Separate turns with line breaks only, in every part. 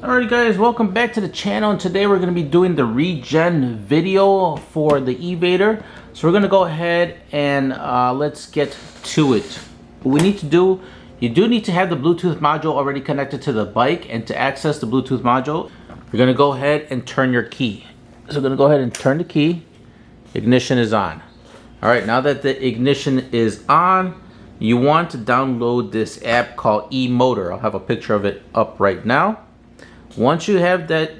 Alright guys, welcome back to the channel, and today we're going to be doing the regen video for the e-vader. So we're going to go ahead and let's get to it. What we need to do, you do need to have the Bluetooth module already connected to the bike, and to access the Bluetooth module, you're going to go ahead and turn your key. So we're going to go ahead and turn the key. Ignition is on. Alright, now that the ignition is on, you want to download this app called e-vader. I'll have a picture of it up right now. Once you have that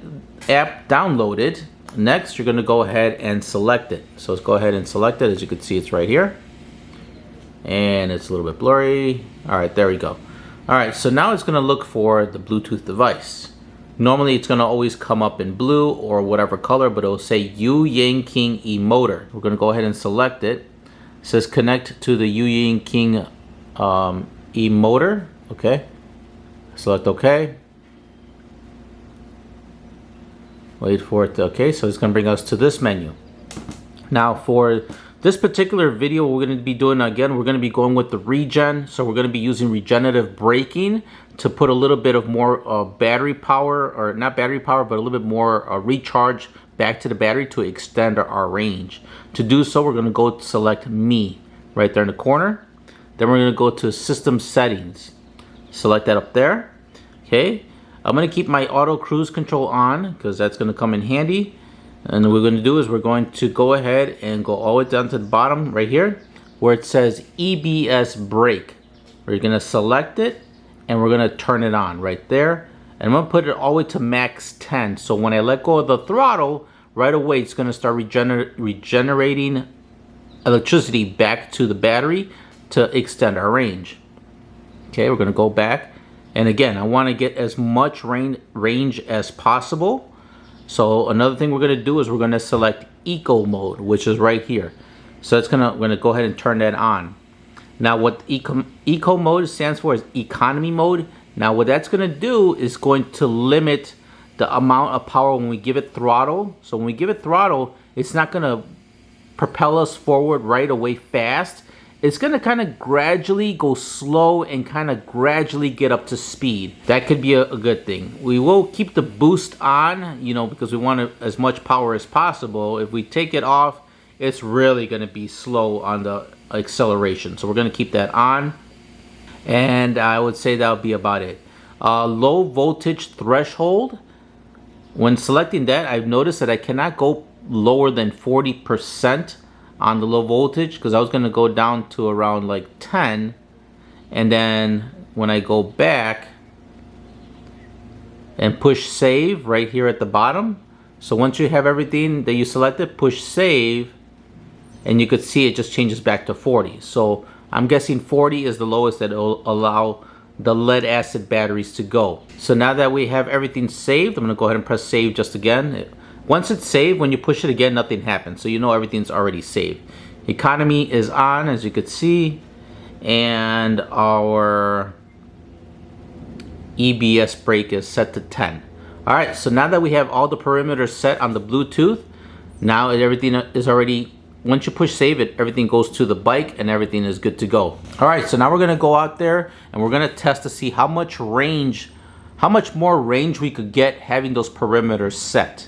app downloaded, next you're going to go ahead and select it. So let's go ahead and select it. As you can see, it's right here. And it's a little bit blurry. Alright, there we go. Alright, so now it's going to look for the Bluetooth device. Normally it's going to always come up in blue or whatever color, but it'll say Yu Yang King e-vader. We're going to go ahead and select it. It says connect to the Yu Yang King e-vader. Okay. Select OK. Wait for it to, okay, so it's going to bring us to this menu. Now for this particular video, we're going to be doing, again, we're going to be going with the regen. So we're going to be using regenerative braking to put a little bit of more battery power, or not battery power, but a little bit more recharge back to the battery to extend our range. To do so, we're going to go select me right there in the corner. Then we're going to go to system settings. Select that up there. Okay. I'm going to keep my auto cruise control on because that's going to come in handy. And what we're going to do is we're going to go ahead and go all the way down to the bottom right here where it says EBS brake. We're going to select it and we're going to turn it on right there. And I'm going to put it all the way to max 10. So when I let go of the throttle, right away it's going to start regenerating electricity back to the battery to extend our range. Okay, we're going to go back. And again, I want to get as much range as possible. So another thing we're going to do is we're going to select eco mode, which is right here. So we're going to go ahead and turn that on. Now what eco mode stands for is economy mode. Now what that's going to do is going to limit the amount of power when we give it throttle. So when we give it throttle, it's not going to propel us forward right away fast. It's going to kind of gradually go slow and kind of gradually get up to speed. That could be a good thing. We will keep the boost on, you know, because we want as much power as possible. If we take it off, it's really going to be slow on the acceleration. So we're going to keep that on. And I would say that would be about it. Low voltage threshold. When selecting that, I've noticed that I cannot go lower than 40% on the low voltage, because I was going to go down to around like 10, and then when I go back and push save right here at the bottom, so once you have everything that you selected, push save, and you could see it just changes back to 40. So I'm guessing 40 is the lowest that will allow the lead acid batteries to go. So now that we have everything saved, I'm going to go ahead and press save just again. Once it's saved, when you push it again, nothing happens. So you know everything's already saved. Economy is on, as you could see. And our EBS brake is set to 10. Alright, so now that we have all the parameters set on the Bluetooth, now everything is already, once you push save it, everything goes to the bike and everything is good to go. Alright, so now we're going to go out there and we're going to test to see how much range, how much more range we could get having those parameters set.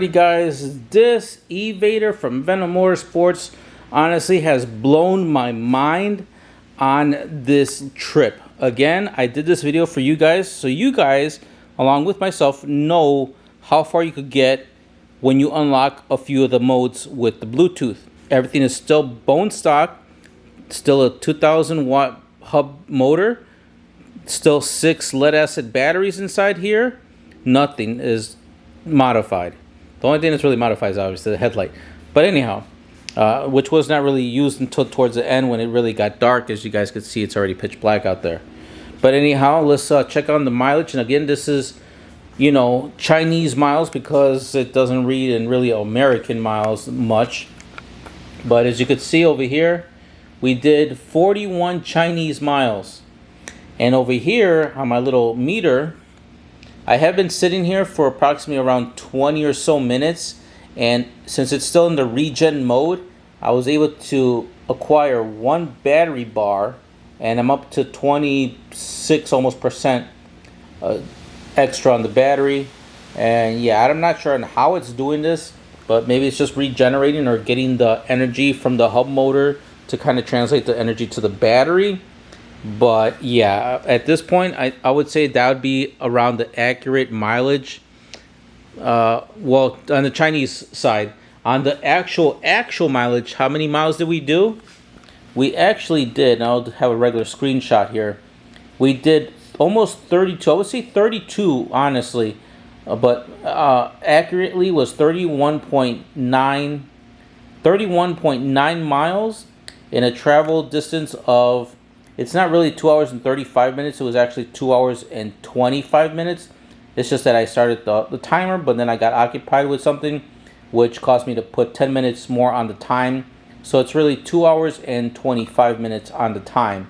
Alrighty guys, this e-vader from Venom Motorsports honestly has blown my mind on this trip. Again, I did this video for you guys, so you guys, along with myself, know how far you could get when you unlock a few of the modes with the Bluetooth. Everything is still bone stock, still a 2000 watt hub motor, still 6 lead acid batteries inside here. Nothing is modified. The only thing that's really modified is obviously the headlight. But anyhow, which was not really used until towards the end when it really got dark. As you guys could see, it's already pitch black out there. But anyhow, let's check on the mileage. And again, this is, you know, Chinese miles because it doesn't read in really American miles much. But as you could see over here, we did 41 Chinese miles. And over here on my little meter, I have been sitting here for approximately around 20 or so minutes, and since it's still in the regen mode, I was able to acquire 1 battery bar, and I'm up to 26 almost percent extra on the battery. And yeah, I'm not sure on how it's doing this, but maybe it's just regenerating or getting the energy from the hub motor to kind of translate the energy to the battery. But yeah, at this point, I would say that would be around the accurate mileage. Well, on the Chinese side. On the actual mileage, how many miles did we do? We actually did, and I'll have a regular screenshot here. We did almost 32. I would say 32, honestly. But accurately was 31.9 miles in a travel distance of, it's not really 2 hours and 35 minutes. It was actually 2 hours and 25 minutes. It's just that I started the timer, but then I got occupied with something, which caused me to put 10 minutes more on the time. So it's really 2 hours and 25 minutes on the time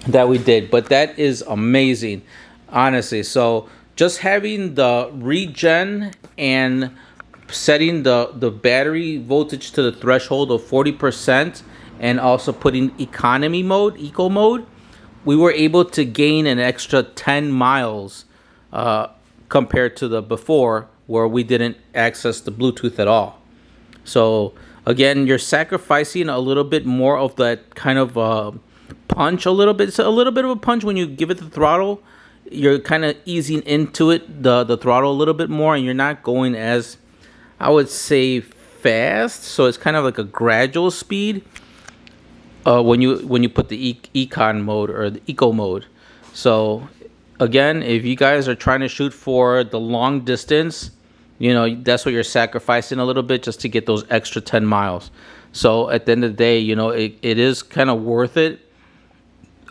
that we did. But that is amazing, honestly. So just having the regen and setting the battery voltage to the threshold of 40%, and also putting economy mode, eco mode, we were able to gain an extra 10 miles compared to the before, where we didn't access the Bluetooth at all. So again, you're sacrificing a little bit more of that kind of punch, a little bit. It's a little bit of a punch when you give it the throttle. You're kind of easing into it, the throttle a little bit more, and you're not going as, I would say, fast. So it's kind of like a gradual speed. When you put the econ mode or the eco mode. So again, if you guys are trying to shoot for the long distance, you know, that's what you're sacrificing a little bit just to get those extra 10 miles. So at the end of the day, you know, it is kind of worth it.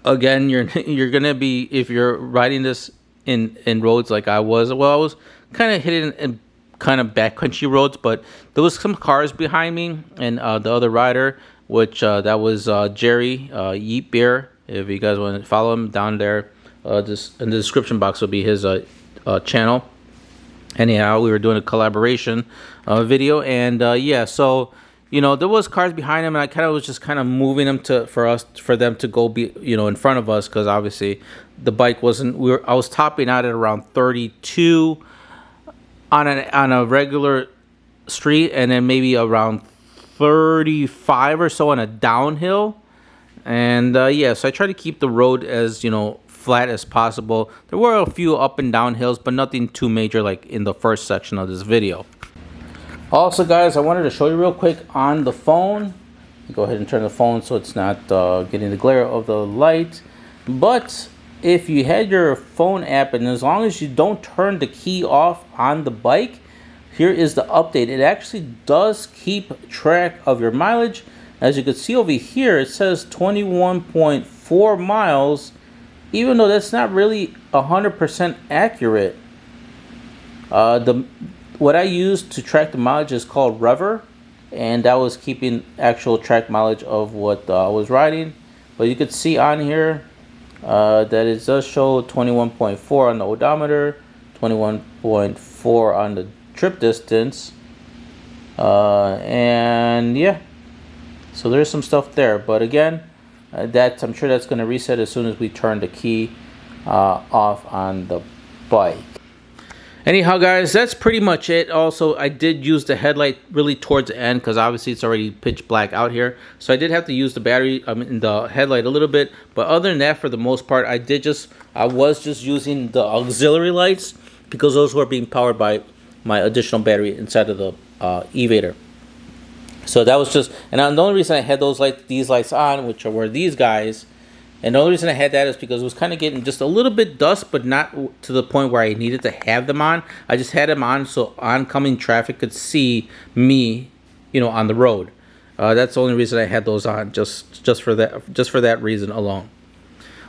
Again, you're gonna be, if you're riding this in roads like I was, well, I was kind of hitting in kind of backcountry roads, but there was some cars behind me, and the other rider, which that was Jerry Yeet Beer. If you guys want to follow him down there, just in the description box will be his channel. Anyhow, we were doing a collaboration video, and yeah, so you know, there was cars behind him, and I kind of was just kind of moving them for them to go be, you know, in front of us, because obviously the bike wasn't. I was topping out at around 32 on a regular street, and then maybe around 35 or so on a downhill. And yeah, so I try to keep the road as, you know, flat as possible. There were a few up and down hills, but nothing too major like in the first section of this video. Also guys, I wanted to show you real quick on the phone. Go ahead and turn the phone so it's not getting the glare of the light. But if you had your phone app, and as long as you don't turn the key off on the bike, here is the update. It actually does keep track of your mileage. As you can see over here, it says 21.4 miles, even though that's not really 100% accurate. What I used to track the mileage is called Rever, and that was keeping actual track mileage of what I was riding. But you could see on here that it does show 21.4 on the odometer, 21.4 on the trip distance, and yeah, so there's some stuff there. But again, I'm sure that's going to reset as soon as we turn the key off on the bike. Anyhow, guys, that's pretty much it. Also, I did use the headlight really towards the end because obviously it's already pitch black out here. So I did have to use the battery, in the headlight a little bit. But other than that, for the most part, I was just using the auxiliary lights because those were being powered by my additional battery inside of the e-vader. So that was just, and the only reason I had these lights on, which were these guys. And the only reason I had that is because it was kind of getting just a little bit dusk, but not to the point where I needed to have them on. I just had them on so oncoming traffic could see me, on the road. That's the only reason I had those on, just for that reason alone.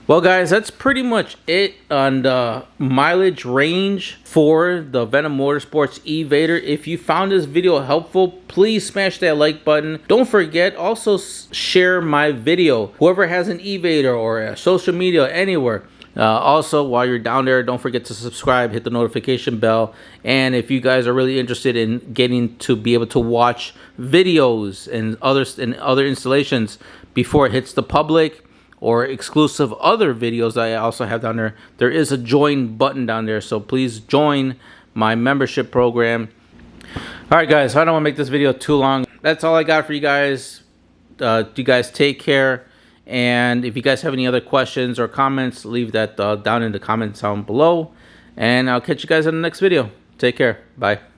Well, guys, that's pretty much it on the mileage range for the Venom Motorsports e-vader. If you found this video helpful, please smash that like button. Don't forget, also share my video. Whoever has an e-vader or a social media anywhere. Also, while you're down there, don't forget to subscribe, hit the notification bell. And if you guys are really interested in getting to be able to watch videos and other installations before it hits the public, or exclusive other videos that I also have down there, there is a join button down there. So please join my membership program. All right, guys, I don't want to make this video too long. That's all I got for you guys. You guys take care. And if you guys have any other questions or comments, leave that down in the comments down below. And I'll catch you guys in the next video. Take care. Bye.